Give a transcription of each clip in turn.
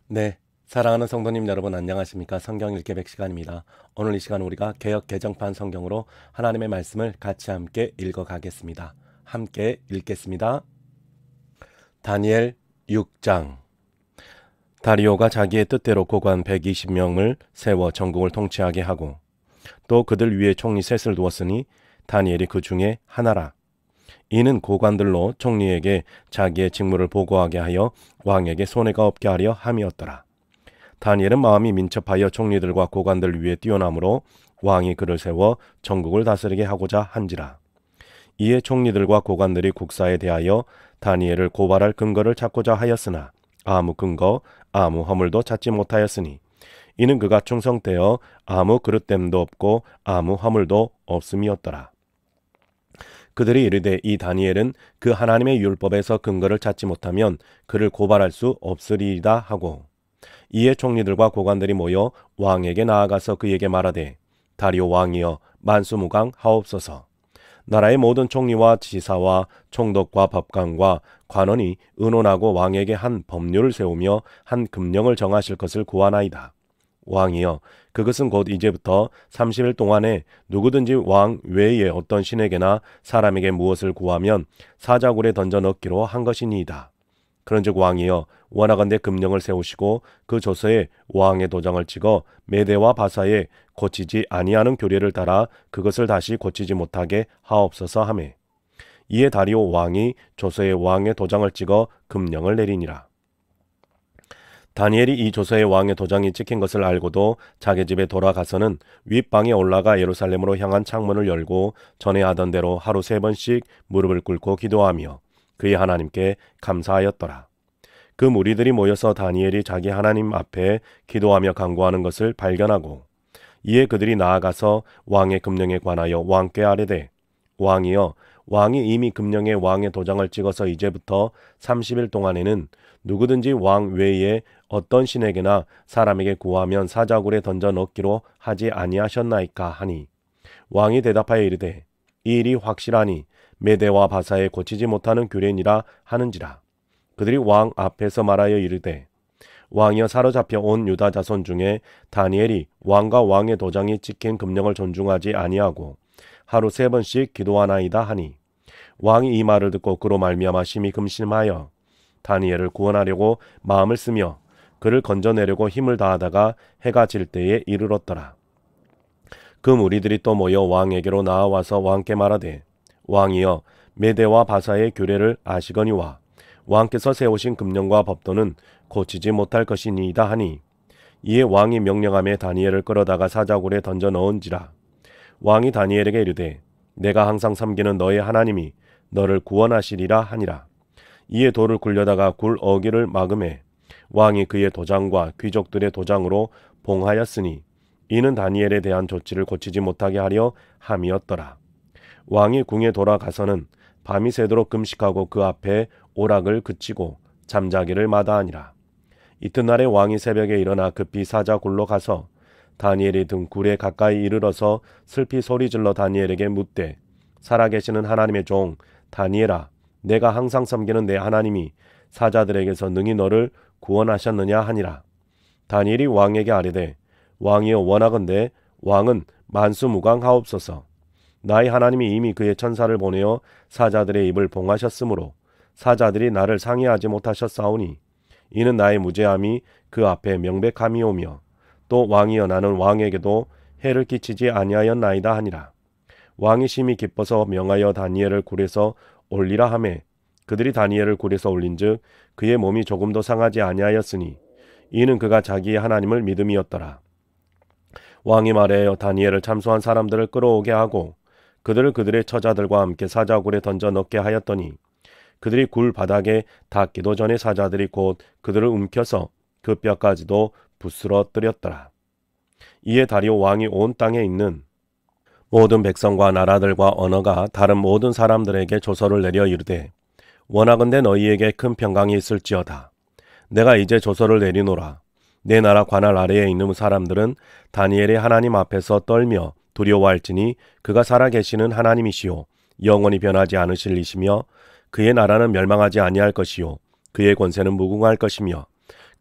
네, 사랑하는 성도님 여러분 안녕하십니까? 성경 읽기 100시간입니다. 오늘 이 시간 우리가 개역 개정판 성경으로 하나님의 말씀을 같이 함께 읽어가겠습니다. 함께 읽겠습니다. 다니엘 6장. 다리오가 자기의 뜻대로 고관 120명을 세워 전국을 통치하게 하고 또 그들 위에 총리 셋을 두었으니 다니엘이 그 중에 하나라. 이는 고관들로 총리에게 자기의 직무를 보고하게 하여 왕에게 손해가 없게 하려 함이었더라. 다니엘은 마음이 민첩하여 총리들과 고관들 위에 뛰어나므로 왕이 그를 세워 전국을 다스리게 하고자 한지라. 이에 총리들과 고관들이 국사에 대하여 다니엘을 고발할 근거를 찾고자 하였으나 아무 근거, 아무 허물도 찾지 못하였으니 이는 그가 충성되어 아무 그릇됨도 없고 아무 허물도 없음이었더라. 그들이 이르되 이 다니엘은 그 하나님의 율법에서 근거를 찾지 못하면 그를 고발할 수 없으리이다 하고 이에 총리들과 고관들이 모여 왕에게 나아가서 그에게 말하되 다리오 왕이여 만수무강 하옵소서. 나라의 모든 총리와 지사와 총독과 법관과 관원이 의논하고 왕에게 한 법률을 세우며 한 금령을 정하실 것을 구하나이다. 왕이여 그것은 곧 이제부터 30일 동안에 누구든지 왕 외에 어떤 신에게나 사람에게 무엇을 구하면 사자굴에 던져 넣기로 한 것이니이다. 그런즉 왕이여 원하건대 금령을 세우시고 그 조서에 왕의 도장을 찍어 메대와 바사에 고치지 아니하는 규례를 따라 그것을 다시 고치지 못하게 하옵소서 하매 이에 다리오 왕이 조서에 왕의 도장을 찍어 금령을 내리니라. 다니엘이 이 조서에 왕의 도장이 찍힌 것을 알고도 자기 집에 돌아가서는 윗방에 올라가 예루살렘으로 향한 창문을 열고 전에 하던 대로 하루 3번씩 무릎을 꿇고 기도하며 그의 하나님께 감사하였더라. 그 무리들이 모여서 다니엘이 자기 하나님 앞에 기도하며 간구하는 것을 발견하고 이에 그들이 나아가서 왕의 금령에 관하여 왕께 아뢰되 왕이여 왕이 이미 금령에 왕의 도장을 찍어서 이제부터 30일 동안에는 누구든지 왕 외에 어떤 신에게나 사람에게 구하면 사자굴에 던져 넣기로 하지 아니하셨나이까 하니 왕이 대답하여 이르되 이 일이 확실하니 메대와 바사에 고치지 못하는 규례니라 하는지라. 그들이 왕 앞에서 말하여 이르되 왕이여 사로잡혀 온 유다 자손 중에 다니엘이 왕과 왕의 도장이 찍힌 금령을 존중하지 아니하고 하루 3번씩 기도하나이다 하니 왕이 이 말을 듣고 그로 말미암아 심히 금심하여 다니엘을 구원하려고 마음을 쓰며 그를 건져내려고 힘을 다하다가 해가 질 때에 이르렀더라. 그 무리들이 또 모여 왕에게로 나아와서 왕께 말하되 왕이여 메대와 바사의 규례를 아시거니와 왕께서 세우신 금령과 법도는 고치지 못할 것이니이다 하니 이에 왕이 명령하며 다니엘을 끌어다가 사자굴에 던져 넣은지라. 왕이 다니엘에게 이르되 내가 항상 섬기는 너의 하나님이 너를 구원하시리라 하니라. 이에 돌을 굴려다가 굴 어귀를 막음에 왕이 그의 도장과 귀족들의 도장으로 봉하였으니 이는 다니엘에 대한 조치를 고치지 못하게 하려 함이었더라. 왕이 궁에 돌아가서는 밤이 새도록 금식하고 그 앞에 오락을 그치고 잠자기를 마다하니라. 이튿날에 왕이 새벽에 일어나 급히 사자굴로 가서 다니엘이 든 굴에 가까이 이르러서 슬피 소리질러 다니엘에게 묻되 살아계시는 하나님의 종 다니엘아 내가 항상 섬기는 내 하나님이 사자들에게서 능히 너를 구원하셨느냐 하니라. 다니엘이 왕에게 아뢰되 왕이여 원하건대 왕은 만수무강하옵소서. 나의 하나님이 이미 그의 천사를 보내어 사자들의 입을 봉하셨으므로 사자들이 나를 상해하지 못하셨사오니 이는 나의 무죄함이 그 앞에 명백함이오며 또 왕이여 나는 왕에게도 해를 끼치지 아니하였나이다 하니라. 왕이 심히 기뻐서 명하여 다니엘을 굴에서 올리라 하매 그들이 다니엘을 굴에서 올린즉 그의 몸이 조금도 상하지 아니하였으니 이는 그가 자기의 하나님을 믿음이었더라. 왕이 말하여 다니엘을 참소한 사람들을 끌어오게 하고 그들을 그들의 처자들과 함께 사자굴에 던져 넣게 하였더니 그들이 굴 바닥에 닿기도 전에 사자들이 곧 그들을 움켜서 그 뼈까지도 부스러뜨렸더라. 이에 다리오 왕이 온 땅에 있는 모든 백성과 나라들과 언어가 다른 모든 사람들에게 조서를 내려 이르되 원하건대 너희에게 큰 평강이 있을지어다. 내가 이제 조서를 내리노라. 내 나라 관할 아래에 있는 사람들은 다니엘의 하나님 앞에서 떨며 두려워할지니 그가 살아계시는 하나님이시요 영원히 변하지 않으실 이시며 그의 나라는 멸망하지 아니할 것이요 그의 권세는 무궁할 것이며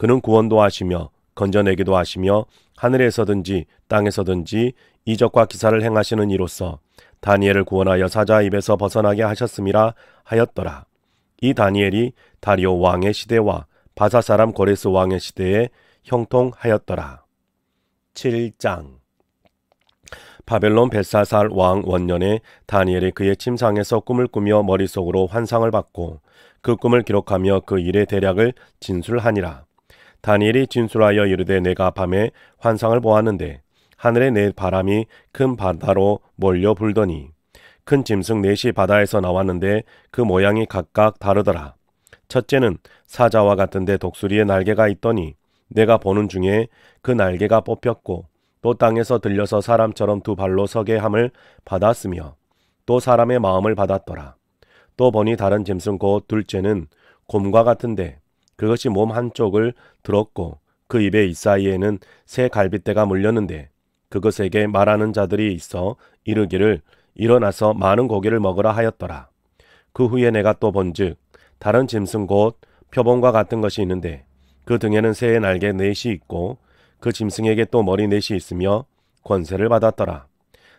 그는 구원도 하시며 건져내기도 하시며 하늘에서든지 땅에서든지 이적과 기사를 행하시는 이로써 다니엘을 구원하여 사자 입에서 벗어나게 하셨음이라 하였더라. 이 다니엘이 다리오 왕의 시대와 바사 사람 고레스 왕의 시대에 형통하였더라. 7장. 바벨론 벨사살 왕 원년에 다니엘이 그의 침상에서 꿈을 꾸며 머릿속으로 환상을 받고 그 꿈을 기록하며 그 일의 대략을 진술하니라. 다니엘이 진술하여 이르되 내가 밤에 환상을 보았는데 하늘에 내 바람이 큰 바다로 몰려 불더니 큰 짐승 넷이 바다에서 나왔는데 그 모양이 각각 다르더라. 첫째는 사자와 같은데 독수리의 날개가 있더니 내가 보는 중에 그 날개가 뽑혔고 또 땅에서 들려서 사람처럼 두 발로 서게 함을 받았으며 또 사람의 마음을 받았더라. 또 보니 다른 짐승 곧 둘째는 곰과 같은데 그것이 몸 한쪽을 들었고 그 입의 이사이에는 새 갈빗대가 물렸는데 그것에게 말하는 자들이 있어 이르기를 일어나서 많은 고기를 먹으라 하였더라. 그 후에 내가 또 본즉 다른 짐승 곧 표범과 같은 것이 있는데 그 등에는 새의 날개 넷이 있고 그 짐승에게 또 머리 넷이 있으며 권세를 받았더라.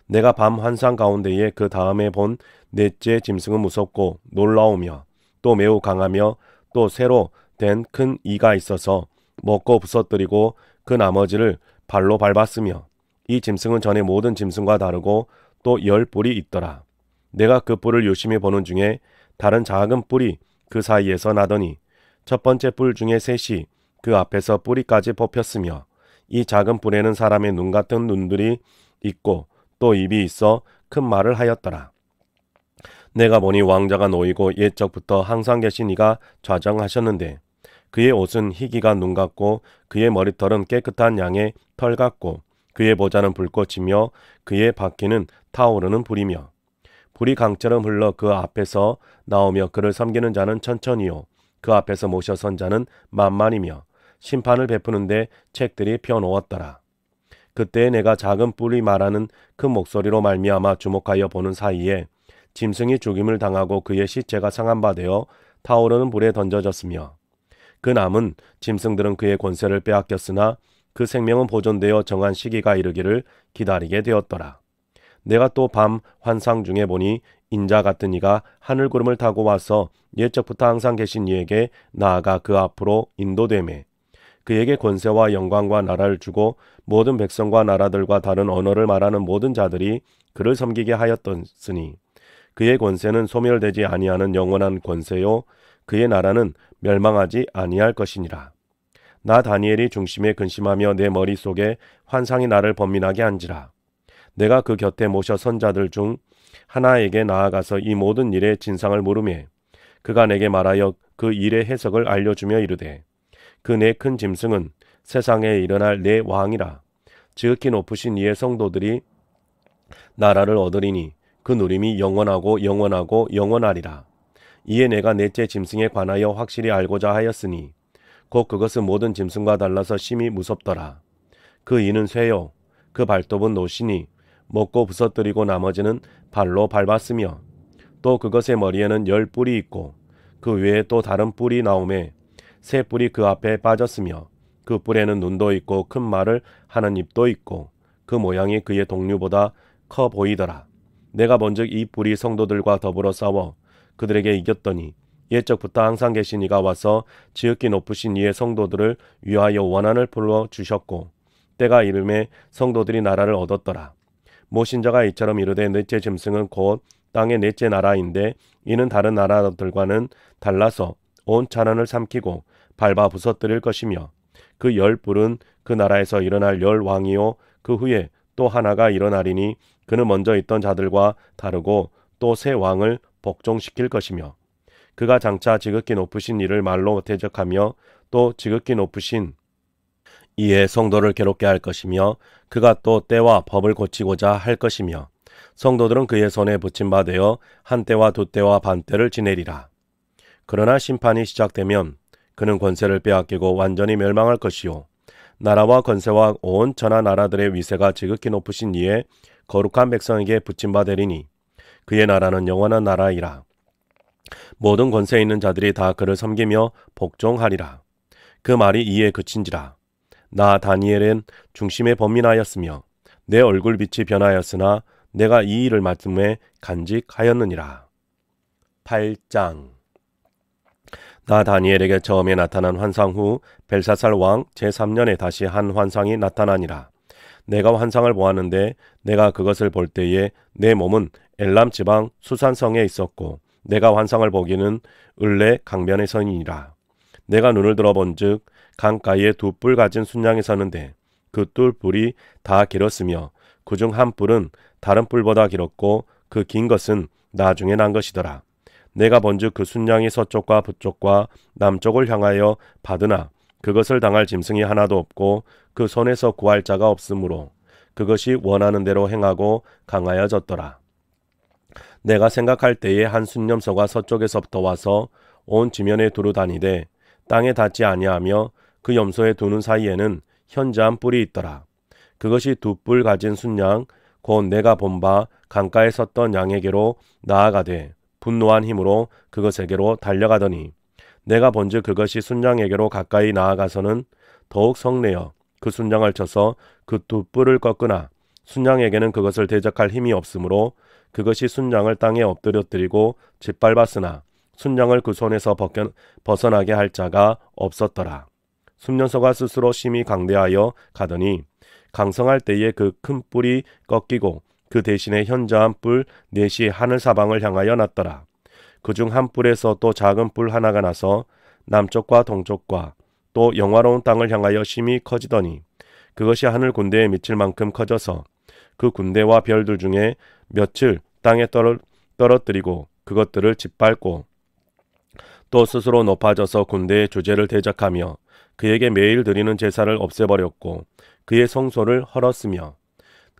내가 밤 환상 가운데에 그 다음에 본 넷째 짐승은 무섭고 놀라우며 또 매우 강하며 또 새로 된 큰 이가 있어서 먹고 부서뜨리고 그 나머지를 발로 밟았으며 이 짐승은 전에 모든 짐승과 다르고 또 10뿔이 있더라. 내가 그 뿔을 유심히 보는 중에 다른 작은 뿔이 그 사이에서 나더니 첫 번째 뿔 중에 셋이 그 앞에서 뿌리까지 뽑혔으며 이 작은 뿔에는 사람의 눈 같은 눈들이 있고 또 입이 있어 큰 말을 하였더라. 내가 보니 왕자가 놓이고 옛적부터 항상 계신 이가 좌정하셨는데 그의 옷은 희기가 눈 같고 그의 머리털은 깨끗한 양의 털 같고 그의 보좌는 불꽃이며 그의 바퀴는 타오르는 불이며 불이 강처럼 흘러 그 앞에서 나오며 그를 섬기는 자는 천천히요 그 앞에서 모셔 선 자는 만만이며 심판을 베푸는데 책들이 펴놓았더라. 그때 내가 작은 뿔이 말하는 큰 목소리로 말미암아 주목하여 보는 사이에 짐승이 죽임을 당하고 그의 시체가 상한 바 되어 타오르는 불에 던져졌으며 그 남은 짐승들은 그의 권세를 빼앗겼으나 그 생명은 보존되어 정한 시기가 이르기를 기다리게 되었더라. 내가 또 밤 환상 중에 보니 인자 같은 이가 하늘구름을 타고 와서 옛적부터 항상 계신 이에게 나아가 그 앞으로 인도되매 그에게 권세와 영광과 나라를 주고 모든 백성과 나라들과 다른 언어를 말하는 모든 자들이 그를 섬기게 하였더니 그의 권세는 소멸되지 아니하는 영원한 권세요 그의 나라는 멸망하지 아니할 것이니라. 나 다니엘이 중심에 근심하며 내 머릿속에 환상이 나를 번민하게 한지라. 내가 그 곁에 모셔 선 자들 중 하나에게 나아가서 이 모든 일의 진상을 물으매 그가 내게 말하여 그 일의 해석을 알려주며 이르되 그 네 큰 짐승은 세상에 일어날 네 왕이라. 지극히 높으신 이의 성도들이 나라를 얻으리니 그 누림이 영원하고 영원하고 영원하리라. 이에 내가 넷째 짐승에 관하여 확실히 알고자 하였으니 곧 그것은 모든 짐승과 달라서 심히 무섭더라. 그 이는 쇠요 그 발톱은 노시니 먹고 부서뜨리고 나머지는 발로 밟았으며 또 그것의 머리에는 10뿔이 있고 그 외에 또 다른 뿔이 나오매 새 뿔이 그 앞에 빠졌으며 그 뿔에는 눈도 있고 큰 말을 하는 입도 있고 그 모양이 그의 동류보다 커 보이더라. 내가 본즉 이 뿔이 성도들과 더불어 싸워 그들에게 이겼더니 옛적부터 항상 계신 이가 와서 지극히 높으신 이의 성도들을 위하여 원한을 불러주셨고 때가 이름에 성도들이 나라를 얻었더라. 모신자가 이처럼 이르되 넷째 짐승은 곧 땅의 넷째 나라인데 이는 다른 나라들과는 달라서 온 찬원을 삼키고 밟아 부서뜨릴 것이며 그 10뿔은 그 나라에서 일어날 10왕이요 그 후에 또 하나가 일어나리니 그는 먼저 있던 자들과 다르고 또 새 왕을 복종시킬 것이며 그가 장차 지극히 높으신 이를 말로 대적하며 또 지극히 높으신 이의 성도를 괴롭게 할 것이며 그가 또 때와 법을 고치고자 할 것이며 성도들은 그의 손에 붙임 바 되어 한 때와 두 때와 반 때를 지내리라. 그러나 심판이 시작되면 그는 권세를 빼앗기고 완전히 멸망할 것이요 나라와 권세와 온 천하 나라들의 위세가 지극히 높으신 이의 거룩한 백성에게 붙임 바 되리니 그의 나라는 영원한 나라이라. 모든 권세 있는 자들이 다 그를 섬기며 복종하리라. 그 말이 이에 그친지라. 나 다니엘은 중심에 범민하였으며 내 얼굴빛이 변하였으나 내가 이 일을 말씀에 간직하였느니라. 8장. 나 다니엘에게 처음에 나타난 환상 후 벨사살 왕 제3년에 다시 한 환상이 나타나니라. 내가 환상을 보았는데 내가 그것을 볼 때에 내 몸은 엘람 지방 수산성에 있었고 내가 환상을 보기는 을레 강변에 서니라. 내가 눈을 들어본즉 강가에 두 뿔 가진 순양이 서는데 그 두 뿔이 다 길었으며 그중 한 뿔은 다른 뿔보다 길었고 그 긴 것은 나중에 난 것이더라. 내가 본즉 그 순양이 서쪽과 북쪽과 남쪽을 향하여 받으나 그것을 당할 짐승이 하나도 없고 그 손에서 구할 자가 없으므로 그것이 원하는 대로 행하고 강하여졌더라. 내가 생각할 때에 한 순념소가 서쪽에서부터 와서 온 지면에 두루 다니되 땅에 닿지 아니하며 그 염소의 두 눈 사이에는 현저한 뿔이 있더라. 그것이 두 뿔 가진 순양 곧 내가 본 바 강가에 섰던 양에게로 나아가되 분노한 힘으로 그것에게로 달려가더니 내가 본즉 그것이 순양에게로 가까이 나아가서는 더욱 성내어 그 순양을 쳐서 그 두 뿔을 꺾으나 순양에게는 그것을 대적할 힘이 없으므로 그것이 순양을 땅에 엎드려뜨리고 짓밟았으나 순양을 그 손에서 벗어나게 할 자가 없었더라. 순년소가 스스로 심히 강대하여 가더니 강성할 때에 그 큰 뿔이 꺾이고 그 대신에 현저한 뿔 넷이 하늘 사방을 향하여 났더라. 그중 한 뿔에서 또 작은 뿔 하나가 나서 남쪽과 동쪽과 또 영화로운 땅을 향하여 심히 커지더니 그것이 하늘 군대에 미칠 만큼 커져서 그 군대와 별들 중에 몇을 땅에 떨어뜨리고 그것들을 짓밟고 또 스스로 높아져서 군대의 주제를 대적하며 그에게 매일 드리는 제사를 없애버렸고 그의 성소를 헐었으며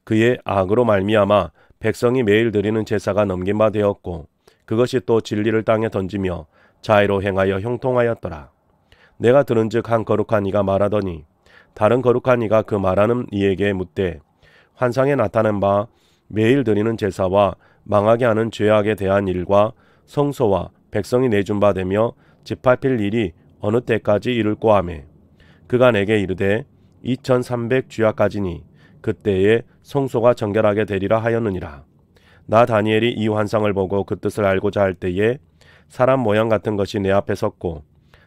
그의 악으로 말미암아 백성이 매일 드리는 제사가 넘긴 바 되었고 그것이 또 진리를 땅에 던지며 자애로 행하여 형통하였더라. 내가 들은즉 한 거룩한 이가 말하더니 다른 거룩한 이가 그 말하는 이에게 묻되 환상에 나타난 바 매일 드리는 제사와 망하게 하는 죄악에 대한 일과 성소와 백성이 내준 바 되며 짓밟힐 일이 어느 때까지 이룰꼬 하며 그가 내게 이르되 2300 주야까지니 그때에 성소가 정결하게 되리라 하였느니라. 나 다니엘이 이 환상을 보고 그 뜻을 알고자 할 때에 사람 모양 같은 것이 내 앞에 섰고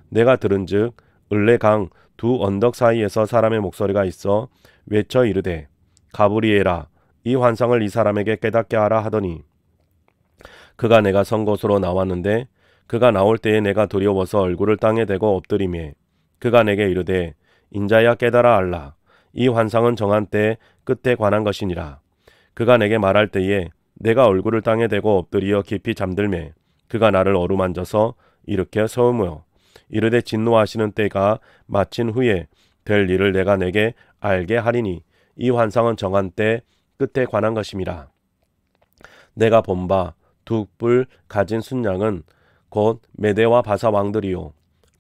내가 들은즉 을레 강 두 언덕 사이에서 사람의 목소리가 있어 외쳐 이르되 가브리엘아 이 환상을 이 사람에게 깨닫게 하라 하더니 그가 내가 선 곳으로 나왔는데 그가 나올 때에 내가 두려워서 얼굴을 땅에 대고 엎드리매 그가 내게 이르되 인자야 깨달아 알라 이 환상은 정한 때 끝에 관한 것이니라. 그가 내게 말할 때에 내가 얼굴을 땅에 대고 엎드리어 깊이 잠들매 그가 나를 어루만져서 일으켜 세우며 이르되 진노하시는 때가 마친 후에 될 일을 내가 내게 알게 하리니 이 환상은 정한 때 끝에 관한 것임이라. 내가 본 바 두 뿔 가진 순양은 곧 메대와 바사 왕들이요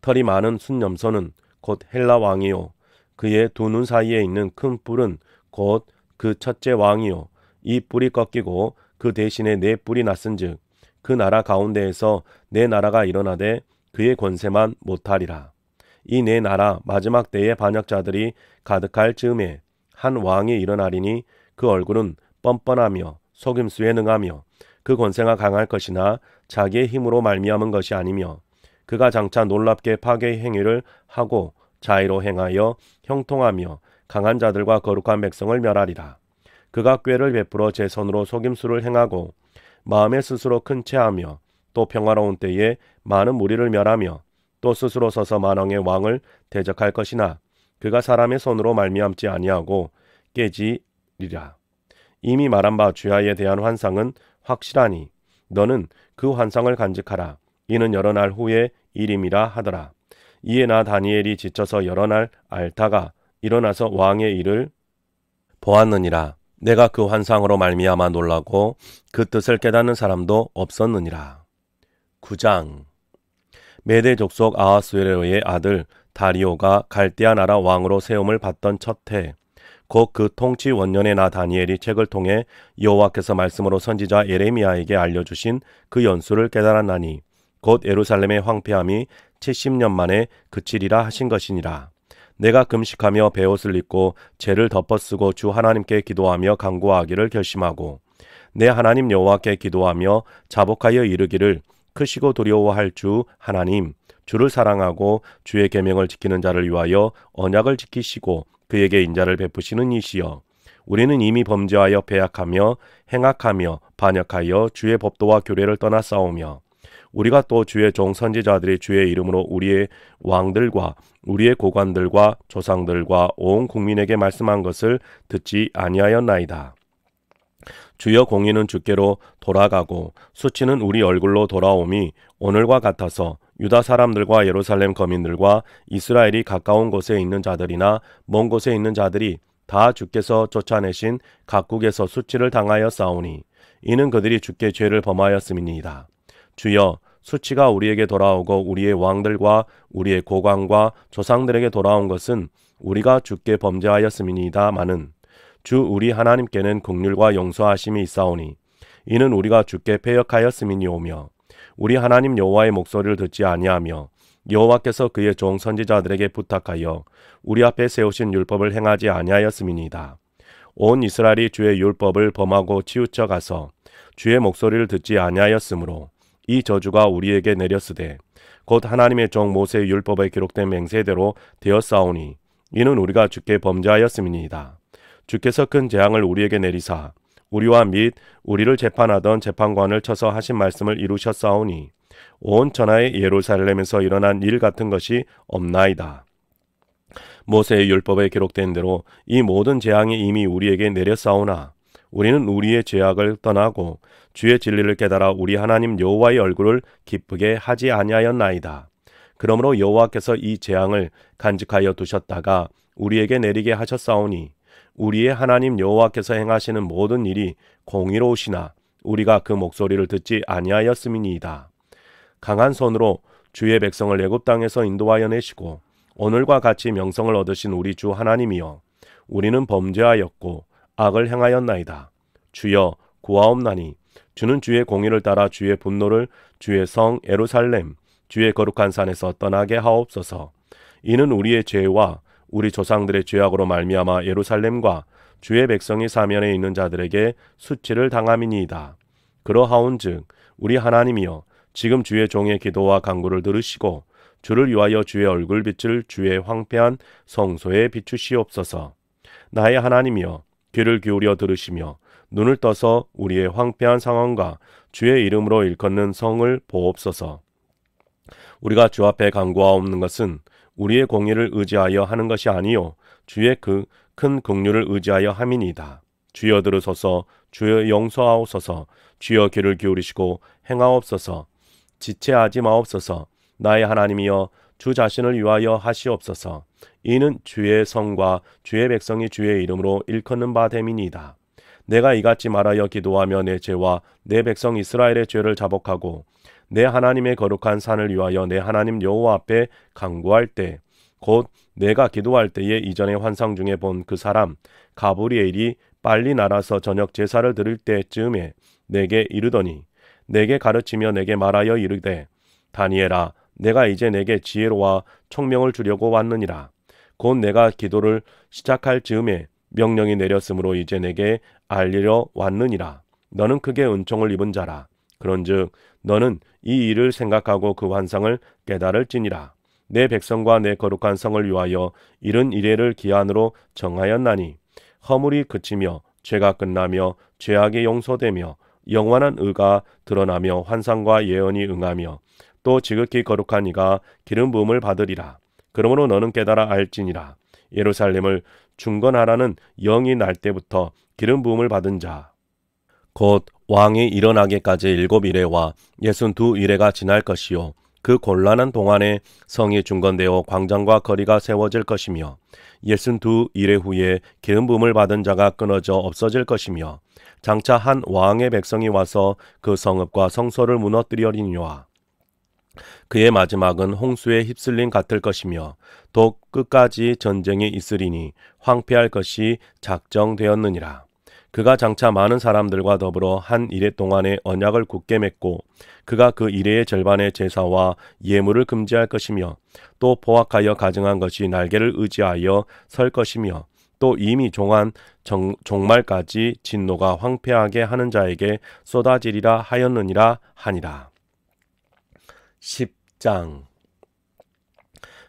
털이 많은 순염소는 곧 헬라 왕이요 그의 두 눈 사이에 있는 큰 뿔은 곧 그 첫째 왕이요 이 뿔이 꺾이고 그 대신에 네 뿔이 났은즉 그 나라 가운데에서 네 나라가 일어나되 그의 권세만 못하리라. 이 네 나라 마지막 때의 반역자들이 가득할 즈음에 한 왕이 일어나리니 그 얼굴은 뻔뻔하며 속임수에 능하며 그 권세가 강할 것이나 자기의 힘으로 말미암은 것이 아니며 그가 장차 놀랍게 파괴의 행위를 하고 자의로 행하여 형통하며 강한 자들과 거룩한 백성을 멸하리라. 그가 꾀를 베풀어 제 손으로 속임수를 행하고 마음에 스스로 큰 체하며 또 평화로운 때에 많은 무리를 멸하며 또 스스로 서서 만왕의 왕을 대적할 것이나 그가 사람의 손으로 말미암지 아니하고 깨지리라. 이미 말한 바 주야에 대한 환상은 확실하니 너는 그 환상을 간직하라. 이는 여러 날 후의 일임이라 하더라. 이에 나 다니엘이 지쳐서 여러 날 앓다가 일어나서 왕의 일을 보았느니라. 내가 그 환상으로 말미암아 놀라고 그 뜻을 깨닫는 사람도 없었느니라. 9장. 메대 족속 아하수에로의 아들 다리오가 갈대아 나라 왕으로 세움을 받던 첫 해 곧 그 통치 원년에 나 다니엘이 책을 통해 여호와께서 말씀으로 선지자 예레미야에게 알려주신 그 연수를 깨달았나니 곧 예루살렘의 황폐함이 70년 만에 그치리라 하신 것이니라. 내가 금식하며 베옷을 입고 죄를 덮어쓰고 주 하나님께 기도하며 간구하기를 결심하고 내 하나님 여호와께 기도하며 자복하여 이르기를 크시고 두려워할 주 하나님, 주를 사랑하고 주의 계명을 지키는 자를 위하여 언약을 지키시고 그에게 인자를 베푸시는 이시여, 우리는 이미 범죄하여 배약하며 행악하며 반역하여 주의 법도와 규례를 떠나 싸우며 우리가 또 주의 종 선지자들이 주의 이름으로 우리의 왕들과 우리의 고관들과 조상들과 온 국민에게 말씀한 것을 듣지 아니하였나이다. 주여, 공의는 주께로 돌아가고 수치는 우리 얼굴로 돌아옴이 오늘과 같아서 유다 사람들과 예루살렘 거민들과 이스라엘이 가까운 곳에 있는 자들이나 먼 곳에 있는 자들이 다 주께서 쫓아내신 각국에서 수치를 당하여 싸우니 이는 그들이 주께 죄를 범하였음이니이다. 주여, 수치가 우리에게 돌아오고 우리의 왕들과 우리의 고관과 조상들에게 돌아온 것은 우리가 주께 범죄하였음이니이다마는 주 우리 하나님께는 긍휼과 용서하심이 있사오니 이는 우리가 주께 패역하였음이니오며 우리 하나님 여호와의 목소리를 듣지 아니하며 여호와께서 그의 종 선지자들에게 부탁하여 우리 앞에 세우신 율법을 행하지 아니하였음이니이다. 온 이스라엘이 주의 율법을 범하고 치우쳐 가서 주의 목소리를 듣지 아니하였으므로 이 저주가 우리에게 내렸으되 곧 하나님의 종 모세의 율법에 기록된 맹세대로 되었사오니 이는 우리가 주께 범죄하였음이니이다. 주께서 큰 재앙을 우리에게 내리사 우리와 및 우리를 재판하던 재판관을 쳐서 하신 말씀을 이루셨사오니 온 천하의 예루살렘에서 일어난 일 같은 것이 없나이다. 모세의 율법에 기록된 대로 이 모든 재앙이 이미 우리에게 내렸사오나 우리는 우리의 죄악을 떠나고 주의 진리를 깨달아 우리 하나님 여호와의 얼굴을 기쁘게 하지 아니하였나이다. 그러므로 여호와께서 이 재앙을 간직하여 두셨다가 우리에게 내리게 하셨사오니 우리의 하나님 여호와께서 행하시는 모든 일이 공의로우시나 우리가 그 목소리를 듣지 아니하였음이니이다. 강한 손으로 주의 백성을 애굽 땅에서 인도하여 내시고 오늘과 같이 명성을 얻으신 우리 주 하나님이여, 우리는 범죄하였고 악을 행하였나이다. 주여, 구하옵나니 주는 주의 공의를 따라 주의 분노를 주의 성 예루살렘 주의 거룩한 산에서 떠나게 하옵소서. 이는 우리의 죄와 우리 조상들의 죄악으로 말미암아 예루살렘과 주의 백성이 사면에 있는 자들에게 수치를 당함이니이다. 그러하온즉 우리 하나님이여, 지금 주의 종의 기도와 간구를 들으시고 주를 위하여 주의 얼굴빛을 주의 황폐한 성소에 비추시옵소서. 나의 하나님이여, 귀를 기울여 들으시며 눈을 떠서 우리의 황폐한 상황과 주의 이름으로 일컫는 성을 보옵소서. 우리가 주 앞에 간구하옵는 것은 우리의 공의를 의지하여 하는 것이 아니요 주의 그 큰 긍휼을 의지하여 함이니이다. 주여 들으소서. 주여 용서하옵소서. 주여 귀를 기울이시고 행하옵소서. 지체하지 마옵소서. 나의 하나님이여, 주 자신을 위하여 하시옵소서. 이는 주의 성과 주의 백성이 주의 이름으로 일컫는 바 됨이니이다. 내가 이같이 말하여 기도하며 내 죄와 내 백성 이스라엘의 죄를 자복하고 내 하나님의 거룩한 산을 위하여 내 하나님 여호와 앞에 간구할 때, 곧 내가 기도할 때에 이전의 환상 중에 본 그 사람 가브리엘이 빨리 날아서 저녁 제사를 드릴 때쯤에 내게 이르더니 내게 가르치며 내게 말하여 이르되, 다니엘아, 내가 이제 내게 지혜로와 총명을 주려고 왔느니라. 곧 내가 기도를 시작할 즈음에 명령이 내렸으므로 이제 내게 알리려 왔느니라. 너는 크게 은총을 입은 자라. 그런즉 너는 이 일을 생각하고 그 환상을 깨달을지니라. 내 백성과 내 거룩한 성을 위하여 이른 이래를 기한으로 정하였나니 허물이 그치며 죄가 끝나며 죄악이 용서되며 영원한 의가 드러나며 환상과 예언이 응하며 또 지극히 거룩한 이가 기름 부음을 받으리라. 그러므로 너는 깨달아 알지니라. 예루살렘을 중건하라는 영이 날 때부터 기름 부음을 받은 자, 곧 왕이 일어나기까지 7이레와 62이레가 지날 것이요, 그 곤란한 동안에 성이 중건되어 광장과 거리가 세워질 것이며 62이레 후에 기름 부음을 받은 자가 끊어져 없어질 것이며 장차 한 왕의 백성이 와서 그 성읍과 성소를 무너뜨리리니와 그의 마지막은 홍수에 휩쓸림 같을 것이며 또 끝까지 전쟁이 있으리니 황폐할 것이 작정되었느니라. 그가 장차 많은 사람들과 더불어 한 이레 동안의 언약을 굳게 맺고 그가 그 이레의 절반의 제사와 예물을 금지할 것이며 또 포악하여 가증한 것이 날개를 의지하여 설 것이며 또 이미 종한 종말까지 진노가 황폐하게 하는 자에게 쏟아지리라 하였느니라 하니라. 10장.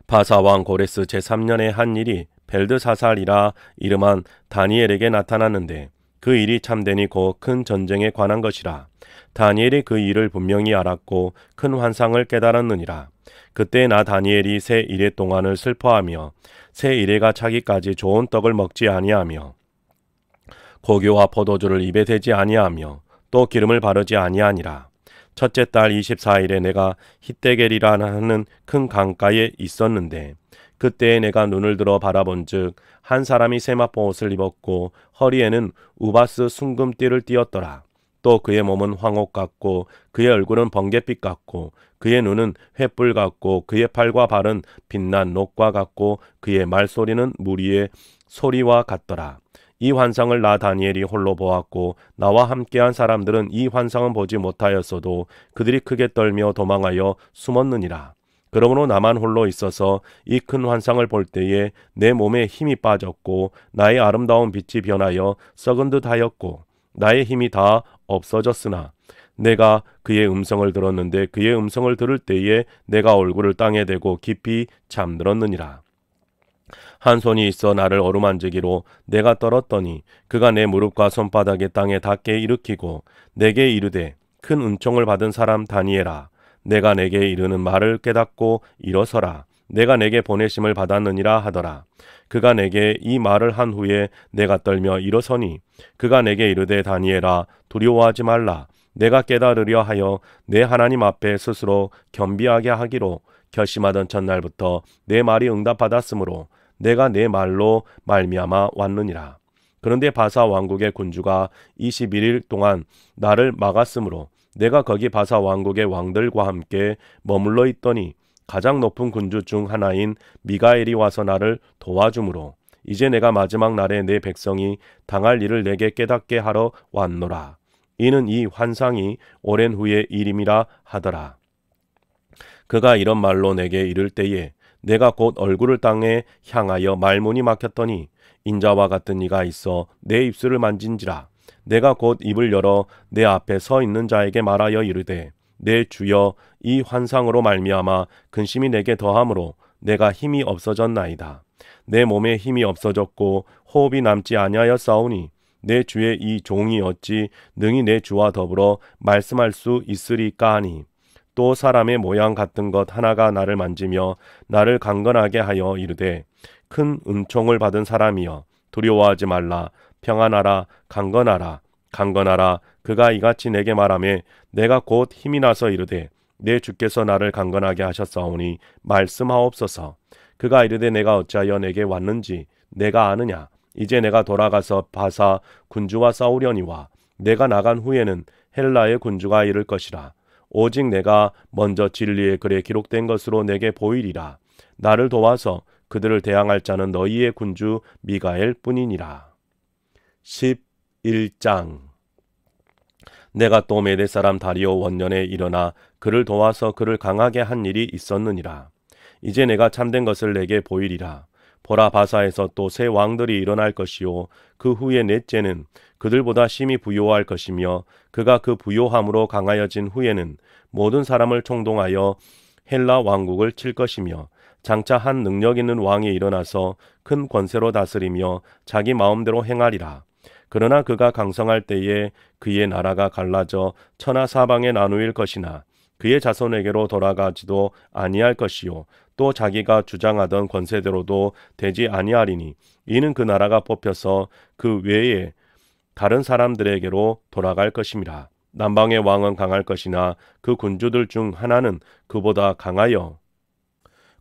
바사왕 고레스 제3년에 한 일이 벨드사살이라 이름한 다니엘에게 나타났는데 그 일이 참되니 곧 큰 전쟁에 관한 것이라. 다니엘이 그 일을 분명히 알았고 큰 환상을 깨달았느니라. 그때 나 다니엘이 새 이레 동안을 슬퍼하며 새 이레가 차기까지 좋은 떡을 먹지 아니하며 고교와 포도주를 입에 대지 아니하며 또 기름을 바르지 아니하니라. 첫째 달 24일에 내가 히데겔이라 하는 큰 강가에 있었는데 그때에 내가 눈을 들어 바라본즉 한 사람이 세마포 옷을 입었고 허리에는 우바스 순금띠를 띠었더라. 또 그의 몸은 황옥 같고 그의 얼굴은 번갯빛 같고 그의 눈은 횃불 같고 그의 팔과 발은 빛난 녹과 같고 그의 말소리는 무리의 소리와 같더라. 이 환상을 나 다니엘이 홀로 보았고 나와 함께한 사람들은 이 환상은 보지 못하였어도 그들이 크게 떨며 도망하여 숨었느니라. 그러므로 나만 홀로 있어서 이 큰 환상을 볼 때에 내 몸에 힘이 빠졌고 나의 아름다운 빛이 변하여 썩은 듯 하였고 나의 힘이 다 없어졌으나 내가 그의 음성을 들었는데 그의 음성을 들을 때에 내가 얼굴을 땅에 대고 깊이 잠들었느니라. 한 손이 있어 나를 어루만지기로 내가 떨었더니 그가 내 무릎과 손바닥에 땅에 닿게 일으키고 내게 이르되 큰 은총을 받은 사람 다니엘아 내가 내게 이르는 말을 깨닫고 일어서라. 내가 내게 보내심을 받았느니라 하더라. 그가 내게 이 말을 한 후에 내가 떨며 일어서니 그가 내게 이르되 다니엘아 두려워하지 말라. 내가 깨달으려 하여 내 하나님 앞에 스스로 겸비하게 하기로 결심하던 첫날부터 내 말이 응답받았으므로 내가 내 말로 말미암아 왔느니라. 그런데 바사 왕국의 군주가 21일 동안 나를 막았으므로 내가 거기 바사 왕국의 왕들과 함께 머물러 있더니 가장 높은 군주 중 하나인 미가엘이 와서 나를 도와주므로 이제 내가 마지막 날에 내 백성이 당할 일을 내게 깨닫게 하러 왔노라. 이는 이 환상이 오랜 후의 일임이라 하더라. 그가 이런 말로 내게 이를 때에 내가 곧 얼굴을 땅에 향하여 말문이 막혔더니 인자와 같은 이가 있어 내 입술을 만진지라. 내가 곧 입을 열어 내 앞에 서 있는 자에게 말하여 이르되 내 주여 이 환상으로 말미암아 근심이 내게 더하므로 내가 힘이 없어졌나이다. 내 몸에 힘이 없어졌고 호흡이 남지 아니하였사오니 내 주의 이 종이 어찌 능히 내 주와 더불어 말씀할 수 있으리까 하니 또 사람의 모양 같은 것 하나가 나를 만지며 나를 강건하게 하여 이르되 큰 은총을 받은 사람이여 두려워하지 말라. 평안하라. 강건하라. 강건하라. 그가 이같이 내게 말하매 내가 곧 힘이 나서 이르되 내 주께서 나를 강건하게 하셨사오니 말씀하옵소서. 그가 이르되 내가 어찌하여 내게 왔는지 내가 아느냐. 이제 내가 돌아가서 바사 군주와 싸우려니와 내가 나간 후에는 헬라의 군주가 이를 것이라. 오직 내가 먼저 진리의 글에 기록된 것으로 내게 보이리라. 나를 도와서 그들을 대항할 자는 너희의 군주 미가엘 뿐이니라. 11장. 내가 또 메대 사람 다리오 원년에 일어나 그를 도와서 그를 강하게 한 일이 있었느니라. 이제 내가 참된 것을 내게 보이리라. 보라 바사에서 또 새 왕들이 일어날 것이요 그 후에 넷째는 그들보다 심히 부요할 것이며 그가 그 부요함으로 강하여진 후에는 모든 사람을 총동하여 헬라 왕국을 칠 것이며 장차 한 능력 있는 왕이 일어나서 큰 권세로 다스리며 자기 마음대로 행하리라. 그러나 그가 강성할 때에 그의 나라가 갈라져 천하사방에 나누일 것이나 그의 자손에게로 돌아가지도 아니할 것이요 또 자기가 주장하던 권세대로도 되지 아니하리니 이는 그 나라가 뽑혀서 그 외에 다른 사람들에게로 돌아갈 것임이라. 남방의 왕은 강할 것이나 그 군주들 중 하나는 그보다 강하여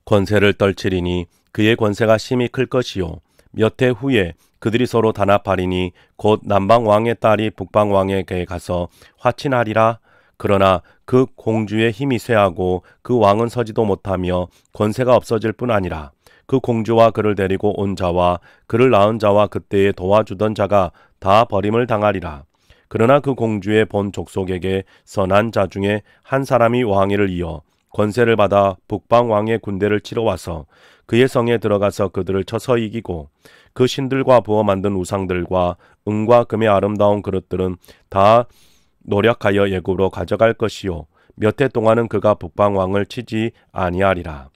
권세를 떨치리니 그의 권세가 심히 클 것이요 몇 해 후에 그들이 서로 단합하리니 곧 남방 왕의 딸이 북방 왕에게 가서 화친하리라. 그러나 그 공주의 힘이 쇠하고 그 왕은 서지도 못하며 권세가 없어질 뿐 아니라 그 공주와 그를 데리고 온 자와 그를 낳은 자와 그때에 도와주던 자가 다 버림을 당하리라. 그러나 그 공주의 본 족속에게 선한 자 중에 한 사람이 왕위를 이어 권세를 받아 북방 왕의 군대를 치러 와서 그의 성에 들어가서 그들을 쳐서 이기고 그 신들과 부어 만든 우상들과 은과 금의 아름다운 그릇들은 다 노력하여 예굽으로 가져갈 것이요 몇 해 동안은 그가 북방 왕을 치지 아니하리라.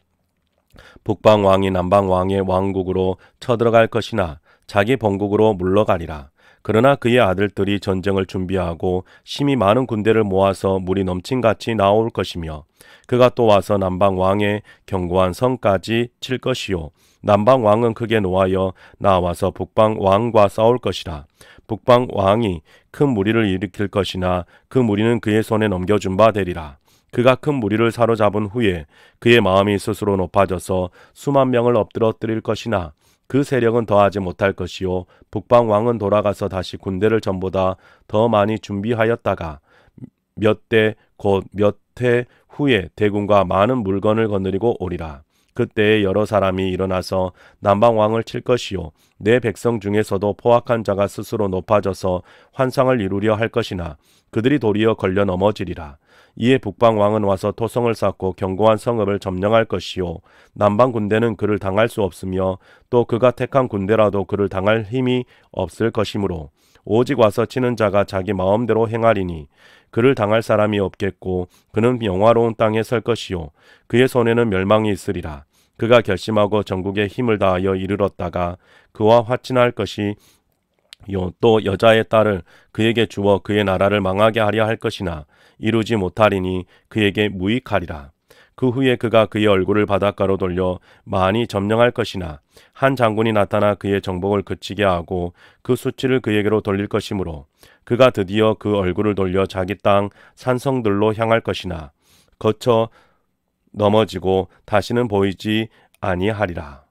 북방 왕이 남방 왕의 왕국으로 쳐들어갈 것이나 자기 본국으로 물러가리라. 그러나 그의 아들들이 전쟁을 준비하고 심히 많은 군대를 모아서 물이 넘친같이 나올 것이며 그가 또 와서 남방 왕의 견고한 성까지 칠 것이요 남방 왕은 크게 노하여 나와서 북방 왕과 싸울 것이라. 북방 왕이 큰 무리를 일으킬 것이나 그 무리는 그의 손에 넘겨준 바 되리라. 그가 큰 무리를 사로잡은 후에 그의 마음이 스스로 높아져서 수만 명을 엎드러뜨릴 것이나 그 세력은 더하지 못할 것이요 북방 왕은 돌아가서 다시 군대를 전보다 더 많이 준비하였다가 몇 대 곧 몇 해 후에 대군과 많은 물건을 거느리고 오리라. 그때에 여러 사람이 일어나서 남방 왕을 칠 것이요 내 백성 중에서도 포악한 자가 스스로 높아져서 환상을 이루려 할 것이나 그들이 도리어 걸려 넘어지리라. 이에 북방 왕은 와서 토성을 쌓고 견고한 성읍을 점령할 것이요 남방 군대는 그를 당할 수 없으며 또 그가 택한 군대라도 그를 당할 힘이 없을 것이므로 오직 와서 치는 자가 자기 마음대로 행하리니 그를 당할 사람이 없겠고 그는 영화로운 땅에 설 것이요 그의 손에는 멸망이 있으리라. 그가 결심하고 전국에 힘을 다하여 이르렀다가 그와 화친할 것이 또 여자의 딸을 그에게 주어 그의 나라를 망하게 하려 할 것이나 이루지 못하리니 그에게 무익하리라. 그 후에 그가 그의 얼굴을 바닷가로 돌려 많이 점령할 것이나 한 장군이 나타나 그의 정복을 그치게 하고 그 수치를 그에게로 돌릴 것이므로 그가 드디어 그 얼굴을 돌려 자기 땅 산성들로 향할 것이나 거쳐 넘어지고 다시는 보이지 아니하리라.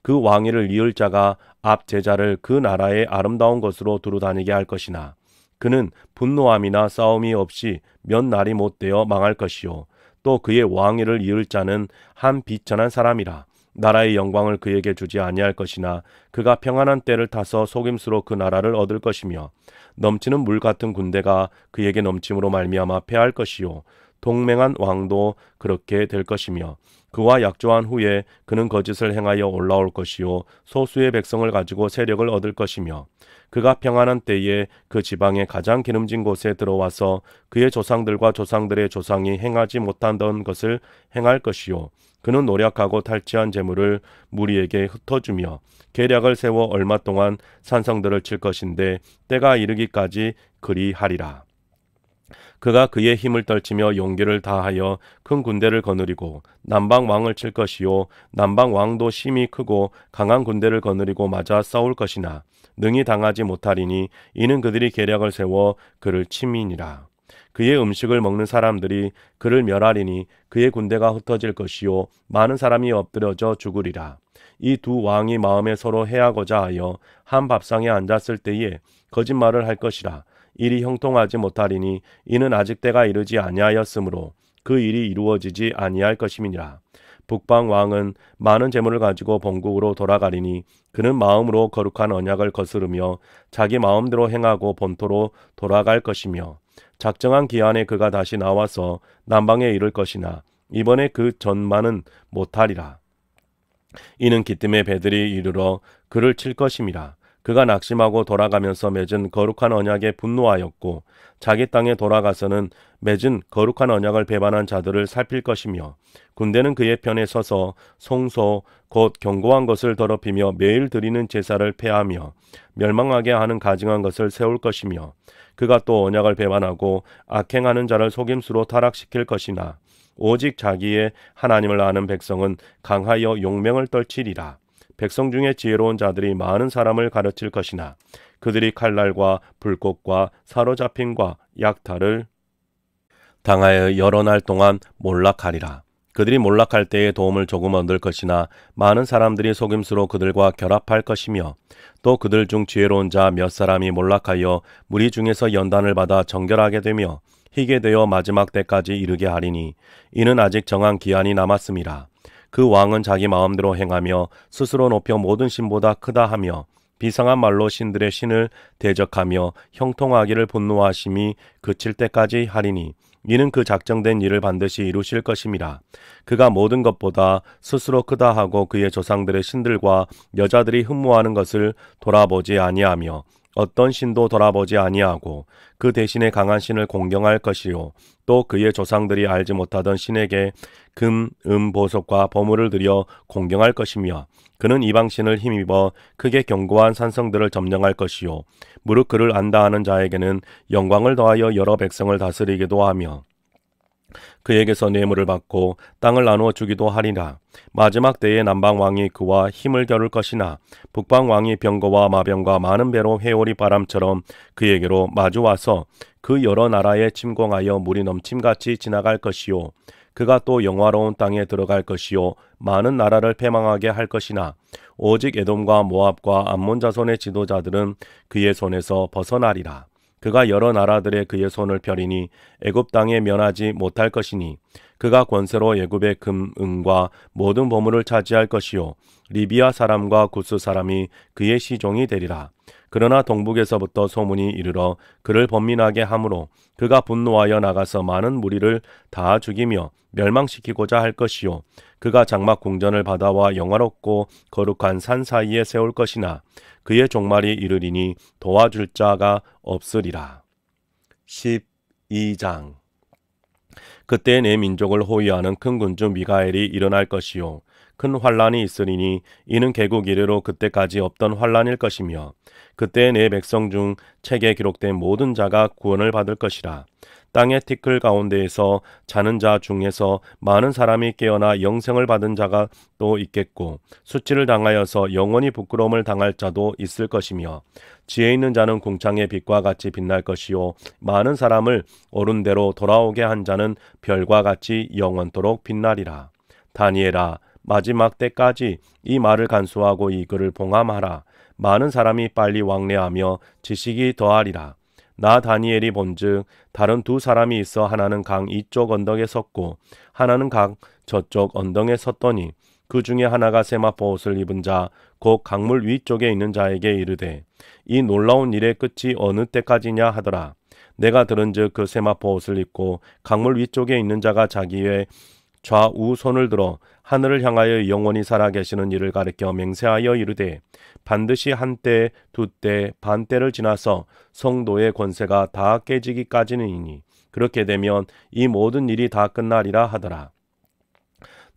그 왕위를 이을 자가 앞 제자를 그 나라의 아름다운 것으로 두루 다니게 할 것이나 그는 분노함이나 싸움이 없이 몇 날이 못되어 망할 것이요 또 그의 왕위를 이을 자는 한 비천한 사람이라. 나라의 영광을 그에게 주지 아니할 것이나 그가 평안한 때를 타서 속임수로 그 나라를 얻을 것이며 넘치는 물 같은 군대가 그에게 넘침으로 말미암아 패할 것이요 동맹한 왕도 그렇게 될 것이며 그와 약조한 후에 그는 거짓을 행하여 올라올 것이요 소수의 백성을 가지고 세력을 얻을 것이며 그가 평안한 때에 그 지방의 가장 기름진 곳에 들어와서 그의 조상들과 조상들의 조상이 행하지 못하던 것을 행할 것이요 그는 노력하고 탈취한 재물을 무리에게 흩어주며 계략을 세워 얼마 동안 산성들을 칠 것인데 때가 이르기까지 그리하리라. 그가 그의 힘을 떨치며 용기를 다하여 큰 군대를 거느리고 남방 왕을 칠 것이요 남방 왕도 심히 크고 강한 군대를 거느리고 맞아 싸울 것이나 능히 당하지 못하리니 이는 그들이 계략을 세워 그를 침이니라. 그의 음식을 먹는 사람들이 그를 멸하리니 그의 군대가 흩어질 것이요 많은 사람이 엎드려져 죽으리라. 이 두 왕이 마음에 서로 해하고자 하여 한 밥상에 앉았을 때에 거짓말을 할 것이라. 일이 형통하지 못하리니 이는 아직 때가 이르지 아니하였으므로 그 일이 이루어지지 아니할 것임이니라. 북방 왕은 많은 재물을 가지고 본국으로 돌아가리니 그는 마음으로 거룩한 언약을 거스르며 자기 마음대로 행하고 본토로 돌아갈 것이며 작정한 기한에 그가 다시 나와서 남방에 이를 것이나 이번에 그 전만은 못하리라. 이는 기뜸에 배들이 이르러 그를 칠 것임이라. 그가 낙심하고 돌아가면서 맺은 거룩한 언약에 분노하였고 자기 땅에 돌아가서는 맺은 거룩한 언약을 배반한 자들을 살필 것이며 군대는 그의 편에 서서 송소 곧 견고한 것을 더럽히며 매일 드리는 제사를 폐하며 멸망하게 하는 가증한 것을 세울 것이며 그가 또 언약을 배반하고 악행하는 자를 속임수로 타락시킬 것이나 오직 자기의 하나님을 아는 백성은 강하여 용맹을 떨치리라. 백성 중에 지혜로운 자들이 많은 사람을 가르칠 것이나 그들이 칼날과 불꽃과 사로잡힘과 약탈을 당하여 여러 날 동안 몰락하리라. 그들이 몰락할 때에 도움을 조금 얻을 것이나 많은 사람들이 속임수로 그들과 결합할 것이며 또 그들 중 지혜로운 자 몇 사람이 몰락하여 무리 중에서 연단을 받아 정결하게 되며 희게 되어 마지막 때까지 이르게 하리니 이는 아직 정한 기한이 남았음이라. 그 왕은 자기 마음대로 행하며 스스로 높여 모든 신보다 크다 하며 비상한 말로 신들의 신을 대적하며 형통하기를 분노하심이 그칠 때까지 하리니 이는 그 작정된 일을 반드시 이루실 것임이라. 그가 모든 것보다 스스로 크다 하고 그의 조상들의 신들과 여자들이 흠모하는 것을 돌아보지 아니하며 어떤 신도 돌아보지 아니하고 그 대신에 강한 신을 공경할 것이요 또 그의 조상들이 알지 못하던 신에게 금, 보석과 보물을 들여 공경할 것이며 그는 이방신을 힘입어 크게 견고한 산성들을 점령할 것이요 무릇 그를 안다 하는 자에게는 영광을 더하여 여러 백성을 다스리기도 하며 그에게서 뇌물을 받고 땅을 나누어 주기도 하리라. 마지막 때에 남방왕이 그와 힘을 겨룰 것이나 북방왕이 병거와 마병과 많은 배로 회오리 바람처럼 그에게로 마주와서 그 여러 나라에 침공하여 물이 넘침같이 지나갈 것이요 그가 또 영화로운 땅에 들어갈 것이요 많은 나라를 패망하게 할 것이나 오직 에돔과 모압과 암몬 자손의 지도자들은 그의 손에서 벗어나리라. 그가 여러 나라들의 그의 손을 펴리니 애굽 땅에 면하지 못할 것이니 그가 권세로 애굽의 금, 은과 모든 보물을 차지할 것이요 리비아 사람과 구스 사람이 그의 시종이 되리라. 그러나 동북에서부터 소문이 이르러 그를 번민하게 하므로 그가 분노하여 나가서 많은 무리를 다 죽이며 멸망시키고자 할 것이요 그가 장막 궁전을 바다와 영화롭고 거룩한 산 사이에 세울 것이나 그의 종말이 이르리니 도와줄 자가 없으리라. 12장 그때 내 민족을 호위하는 큰 군주 미가엘이 일어날 것이요 큰 환란이 있으리니 이는 개국 이래로 그때까지 없던 환란일 것이며 그때 내 백성 중 책에 기록된 모든 자가 구원을 받을 것이라. 땅의 티끌 가운데에서 자는 자 중에서 많은 사람이 깨어나 영생을 받은 자가 또 있겠고 수치를 당하여서 영원히 부끄러움을 당할 자도 있을 것이며 지혜 있는 자는 궁창의 빛과 같이 빛날 것이요 많은 사람을 옳은 대로 돌아오게 한 자는 별과 같이 영원토록 빛나리라. 다니엘아 마지막 때까지 이 말을 간수하고 이 글을 봉함하라. 많은 사람이 빨리 왕래하며 지식이 더하리라. 나 다니엘이 본즉 다른 두 사람이 있어 하나는 강 이쪽 언덕에 섰고 하나는 강 저쪽 언덕에 섰더니 그 중에 하나가 세마포 옷을 입은 자 곧 강물 위쪽에 있는 자에게 이르되 이 놀라운 일의 끝이 어느 때까지냐 하더라. 내가 들은즉 그 세마포 옷을 입고 강물 위쪽에 있는 자가 자기의 좌우 손을 들어 하늘을 향하여 영원히 살아계시는 이를 가리켜 맹세하여 이르되 반드시 한때 두때 반때를 지나서 성도의 권세가 다 깨지기까지니이니 그렇게 되면 이 모든 일이 다 끝나리라 하더라.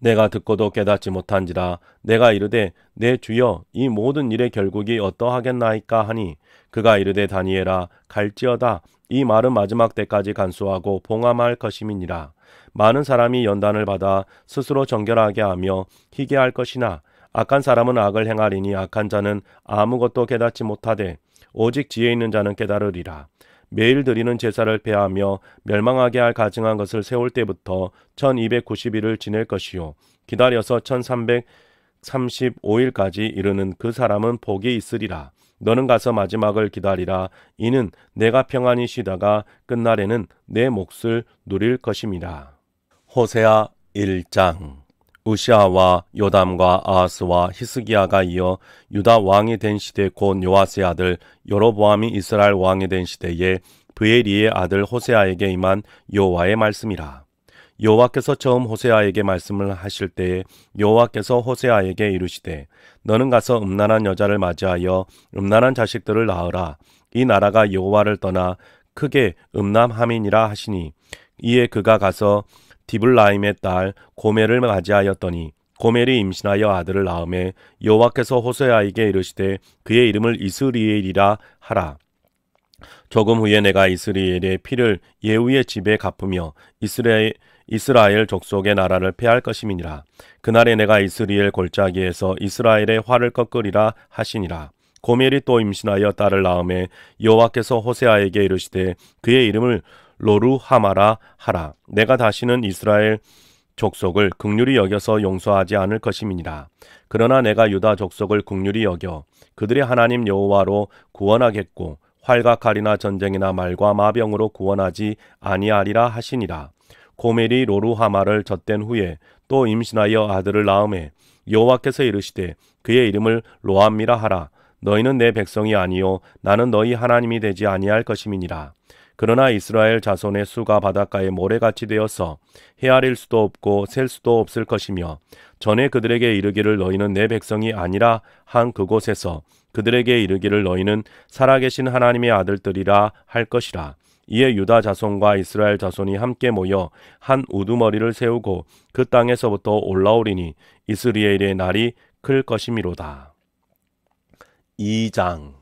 내가 듣고도 깨닫지 못한지라 내가 이르되 내 주여 이 모든 일의 결국이 어떠하겠나이까 하니 그가 이르되 다니엘아 갈지어다 이 말은 마지막 때까지 간수하고 봉함할 것임이니라. 많은 사람이 연단을 받아 스스로 정결하게 하며 희게 할 것이나 악한 사람은 악을 행하리니 악한 자는 아무것도 깨닫지 못하되 오직 지혜 있는 자는 깨달으리라. 매일 드리는 제사를 폐하며 멸망하게 할 가증한 것을 세울 때부터 1290일을 지낼 것이요 기다려서 1335일까지 이르는 그 사람은 복이 있으리라. 너는 가서 마지막을 기다리라. 이는 내가 평안히 쉬다가 끝날에는 내 몫을 누릴 것임이라. 호세아 1장 우시아와 요담과 아하스와 히스기야가 이어 유다 왕이 된 시대 곧 요아스의 아들 여로보암이 이스라엘 왕이 된 시대에 브에리의 아들 호세아에게 임한 여호와의 말씀이라. 여호와께서 처음 호세아에게 말씀을 하실 때에 여호와께서 호세아에게 이르시되 너는 가서 음란한 여자를 맞이하여 음란한 자식들을 낳으라. 이 나라가 여호와를 떠나 크게 음란함이니라 하시니 이에 그가 가서 디블라임의 딸 고멜을 맞이하였더니 고멜이 임신하여 아들을 낳음에 여호와께서 호세아에게 이르시되 그의 이름을 이스리엘이라 하라. 조금 후에 내가 이스라엘의 피를 예후의 집에 갚으며 이스라엘 족속의 나라를 폐할 것임이니라. 그날에 내가 이스라엘 골짜기에서 이스라엘의 화를 꺾으리라 하시니라. 고멜이 또 임신하여 딸을 낳음에 여호와께서 호세아에게 이르시되 그의 이름을 로루하마라 하라. 내가 다시는 이스라엘 족속을 긍휼히 여겨서 용서하지 않을 것임이니라. 그러나 내가 유다 족속을 긍휼히 여겨 그들의 하나님 여호와로 구원하겠고 활과 칼이나 전쟁이나 말과 마병으로 구원하지 아니하리라 하시니라. 고멜이 로루하마를 젖댄 후에 또 임신하여 아들을 낳음에 여호와께서 이르시되 그의 이름을 로암미라 하라. 너희는 내 백성이 아니요 나는 너희 하나님이 되지 아니할 것임이니라. 그러나 이스라엘 자손의 수가 바닷가에 모래같이 되어서 헤아릴 수도 없고 셀 수도 없을 것이며 전에 그들에게 이르기를 너희는 내 백성이 아니라 한 그곳에서 그들에게 이르기를 너희는 살아계신 하나님의 아들들이라 할 것이라. 이에 유다 자손과 이스라엘 자손이 함께 모여 한 우두머리를 세우고 그 땅에서부터 올라오리니 이스라엘의 날이 클 것이미로다. 2장.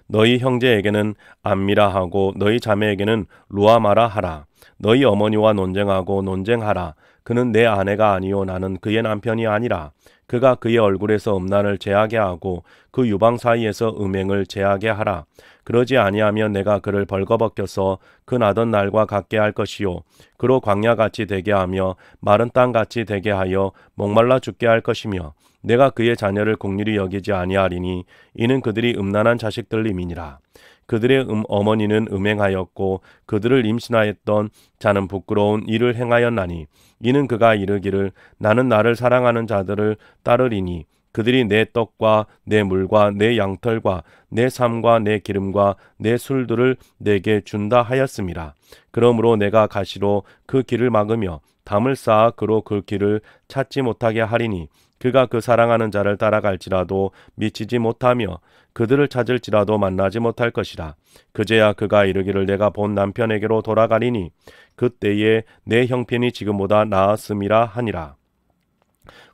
너희 형제에게는 암미라 하고 너희 자매에게는 루아마라 하라. 너희 어머니와 논쟁하고 논쟁하라. 그는 내 아내가 아니요 나는 그의 남편이 아니라. 그가 그의 얼굴에서 음란을 제하게 하고 그 유방 사이에서 음행을 제하게 하라. 그러지 아니하면 내가 그를 벌거벗겨서 그 나던 날과 같게 할 것이요 그로 광야같이 되게 하며 마른 땅같이 되게 하여 목말라 죽게 할 것이며 내가 그의 자녀를 긍휼히 여기지 아니하리니 이는 그들이 음란한 자식들임이니라. 그들의 어머니는 음행하였고 그들을 임신하였던 자는 부끄러운 일을 행하였나니 이는 그가 이르기를 나는 나를 사랑하는 자들을 따르리니 그들이 내 떡과 내 물과 내 양털과 내 삶과 내 기름과 내 술들을 내게 준다 하였음이라. 그러므로 내가 가시로 그 길을 막으며 담을 쌓아 그로 그 길을 찾지 못하게 하리니 그가 그 사랑하는 자를 따라갈지라도 미치지 못하며 그들을 찾을지라도 만나지 못할 것이라. 그제야 그가 이르기를 내가 본 남편에게로 돌아가리니 그때에 내 형편이 지금보다 나았음이라 하니라.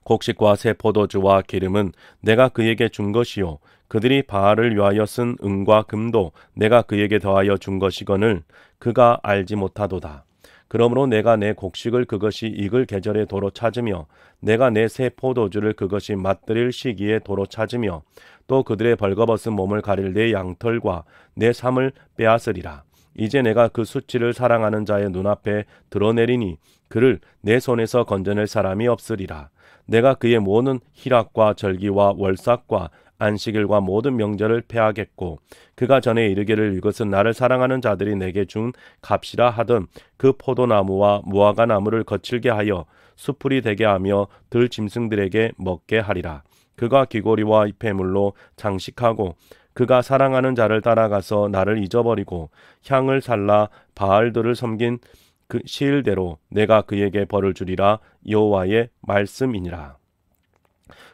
곡식과 새 포도주와 기름은 내가 그에게 준 것이요 그들이 바알을 위하여 쓴 은과 금도 내가 그에게 더하여 준 것이거늘 그가 알지 못하도다. 그러므로 내가 내 곡식을 그것이 익을 계절에 도로 찾으며 내가 내 새 포도주를 그것이 맛들일 시기에 도로 찾으며 또 그들의 벌거벗은 몸을 가릴 내 양털과 내 삶을 빼앗으리라. 이제 내가 그 수치를 사랑하는 자의 눈앞에 드러내리니 그를 내 손에서 건져낼 사람이 없으리라. 내가 그의 모든 희락과 절기와 월삭과 안식일과 모든 명절을 폐하겠고 그가 전에 이르기를 이것은 나를 사랑하는 자들이 내게 준 값이라 하던 그 포도나무와 무화과 나무를 거칠게 하여 수풀이 되게 하며 들 짐승들에게 먹게 하리라. 그가 귀고리와 폐물로 장식하고 그가 사랑하는 자를 따라가서 나를 잊어버리고 향을 살라 바알들을 섬긴 그 시일대로 내가 그에게 벌을 주리라. 여호와의 말씀이니라.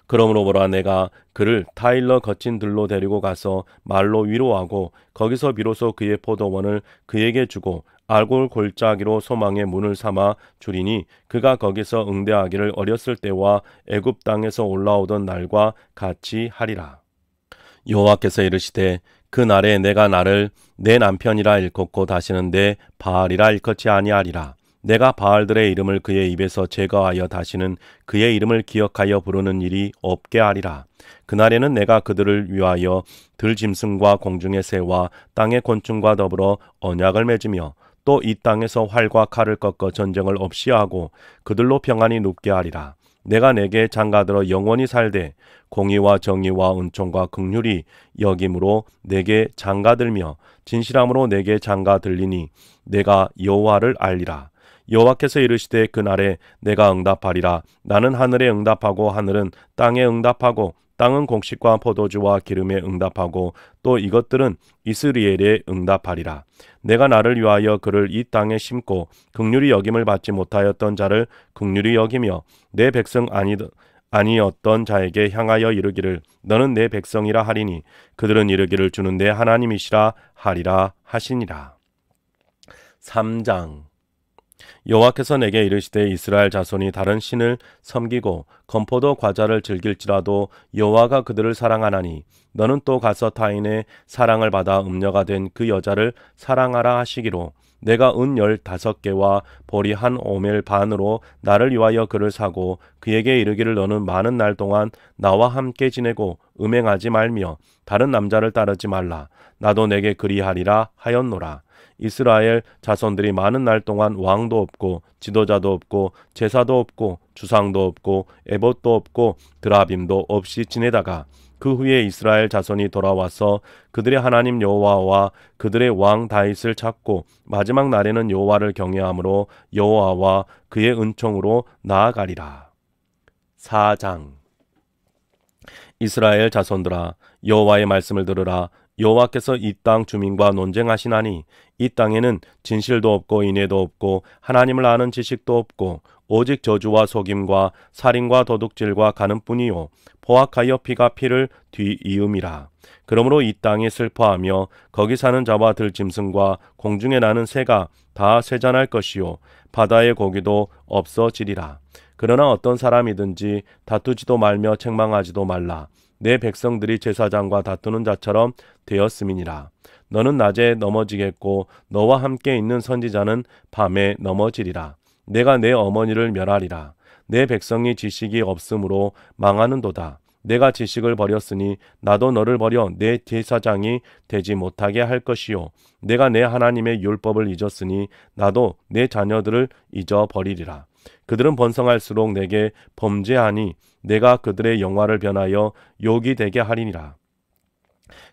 그러므로 보라 내가 그를 타일러 거친 들로 데리고 가서 말로 위로하고 거기서 비로소 그의 포도원을 그에게 주고 알골 골짜기로 소망의 문을 삼아 주리니 그가 거기서 응대하기를 어렸을 때와 애굽 땅에서 올라오던 날과 같이 하리라. 여호와께서 이르시되 그 날에 내가 나를 내 남편이라 일컫고 다시는 내 바알이라 일컫지 아니하리라. 내가 바알들의 이름을 그의 입에서 제거하여 다시는 그의 이름을 기억하여 부르는 일이 없게 하리라. 그날에는 내가 그들을 위하여 들짐승과 공중의 새와 땅의 곤충과 더불어 언약을 맺으며 또 이 땅에서 활과 칼을 꺾어 전쟁을 없이 하고 그들로 평안히 눕게 하리라. 내가 내게 장가들어 영원히 살되 공의와 정의와 은총과 긍휼이 여김으로 내게 장가들며 진실함으로 내게 장가들리니 내가 여호와를 알리라. 여호와께서 이르시되 그날에 내가 응답하리라. 나는 하늘에 응답하고 하늘은 땅에 응답하고 땅은 곡식과 포도주와 기름에 응답하고 또 이것들은 이스라엘에 응답하리라. 내가 나를 위하여 그를 이 땅에 심고 긍휼히 여김을 받지 못하였던 자를 긍휼히 여기며 내 백성 아니었던 자에게 향하여 이르기를 너는 내 백성이라 하리니 그들은 이르기를 주는 내 하나님이시라 하리라 하시니라. 3장. 여호와께서 내게 이르시되 이스라엘 자손이 다른 신을 섬기고 건포도 과자를 즐길지라도 여호와가 그들을 사랑하나니 너는 또 가서 타인의 사랑을 받아 음녀가 된 그 여자를 사랑하라 하시기로 내가 은 15개와 보리 한 오멜 반으로 나를 위하여 그를 사고 그에게 이르기를 너는 많은 날 동안 나와 함께 지내고 음행하지 말며 다른 남자를 따르지 말라. 나도 내게 그리하리라 하였노라. 이스라엘 자손들이 많은 날 동안 왕도 없고 지도자도 없고 제사도 없고 주상도 없고 에봇도 없고 드라빔도 없이 지내다가 그 후에 이스라엘 자손이 돌아와서 그들의 하나님 여호와와 그들의 왕 다윗을 찾고 마지막 날에는 여호와를 경외함으로 여호와와 그의 은총으로 나아가리라. 4장. 이스라엘 자손들아, 여호와의 말씀을 들으라. 여호와께서 이 땅 주민과 논쟁하시나니 이 땅에는 진실도 없고 인애도 없고 하나님을 아는 지식도 없고 오직 저주와 속임과 살인과 도둑질과 간음뿐이요 포악하여 피가 피를 뒤이음이라. 그러므로 이 땅이 슬퍼하며 거기 사는 자와 들짐승과 공중에 나는 새가 다 쇠잔할 것이요 바다의 고기도 없어지리라. 그러나 어떤 사람이든지 다투지도 말며 책망하지도 말라. 내 백성들이 제사장과 다투는 자처럼 되었음이니라. 너는 낮에 넘어지겠고 너와 함께 있는 선지자는 밤에 넘어지리라. 내가 내 어머니를 멸하리라. 내 백성이 지식이 없으므로 망하는도다. 내가 지식을 버렸으니 나도 너를 버려 내 제사장이 되지 못하게 할 것이요 내가 내 하나님의 율법을 잊었으니 나도 내 자녀들을 잊어버리리라. 그들은 번성할수록 내게 범죄하니 내가 그들의 영화를 변하여 욕이 되게 하리니라.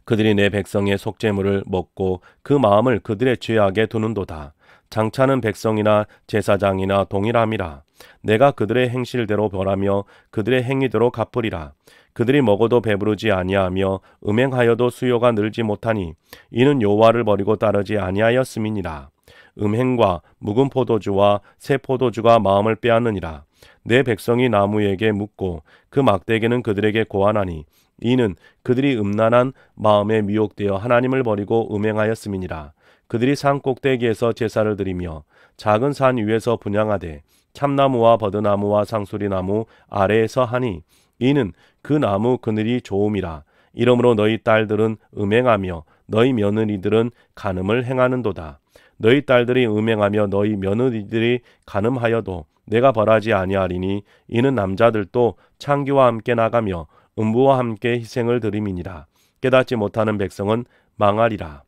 그들이 내 백성의 속죄물을 먹고 그 마음을 그들의 죄악에 두는도다. 장차는 백성이나 제사장이나 동일함이라. 내가 그들의 행실대로 벌하며 그들의 행위대로 갚으리라. 그들이 먹어도 배부르지 아니하며 음행하여도 수요가 늘지 못하니 이는 여호와를 버리고 따르지 아니하였음이니라. 음행과 묵은 포도주와 새 포도주가 마음을 빼앗느니라. 내 백성이 나무에게 묻고 그 막대기는 그들에게 고하나니 이는 그들이 음란한 마음에 미혹되어 하나님을 버리고 음행하였음이니라. 그들이 산 꼭대기에서 제사를 드리며 작은 산 위에서 분향하되 참나무와 버드나무와 상수리나무 아래에서 하니 이는 그 나무 그늘이 좋음이라. 이러므로 너희 딸들은 음행하며 너희 며느리들은 간음을 행하는도다. 너희 딸들이 음행하며 너희 며느리들이 간음하여도 내가 벌하지 아니하리니 이는 남자들도 창기와 함께 나가며 음부와 함께 희생을 드림이니라. 깨닫지 못하는 백성은 망하리라.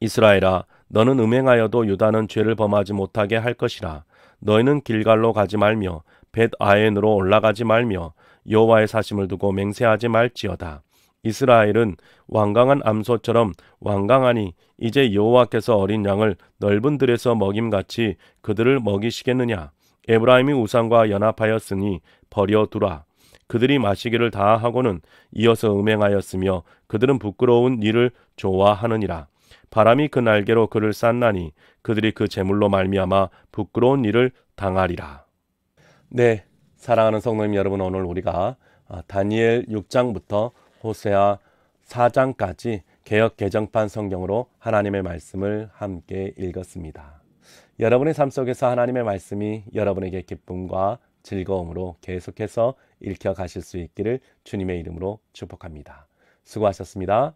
이스라엘아, 너는 음행하여도 유다는 죄를 범하지 못하게 할 것이라. 너희는 길갈로 가지 말며 벳아엔으로 올라가지 말며 여호와의 사심을 두고 맹세하지 말지어다. 이스라엘은 완강한 암소처럼 완강하니 이제 여호와께서 어린 양을 넓은 들에서 먹임같이 그들을 먹이시겠느냐. 에브라임이 우상과 연합하였으니 버려두라. 그들이 마시기를 다하고는 이어서 음행하였으며 그들은 부끄러운 일을 좋아하느니라. 바람이 그 날개로 그를 쌌나니 그들이 그 재물로 말미암아 부끄러운 일을 당하리라. 네, 사랑하는 성도님 여러분, 오늘 우리가 다니엘 6장부터 호세아 4장까지 개역 개정판 성경으로 하나님의 말씀을 함께 읽었습니다. 여러분의 삶 속에서 하나님의 말씀이 여러분에게 기쁨과 즐거움으로 계속해서 읽혀 가실 수 있기를 주님의 이름으로 축복합니다. 수고하셨습니다.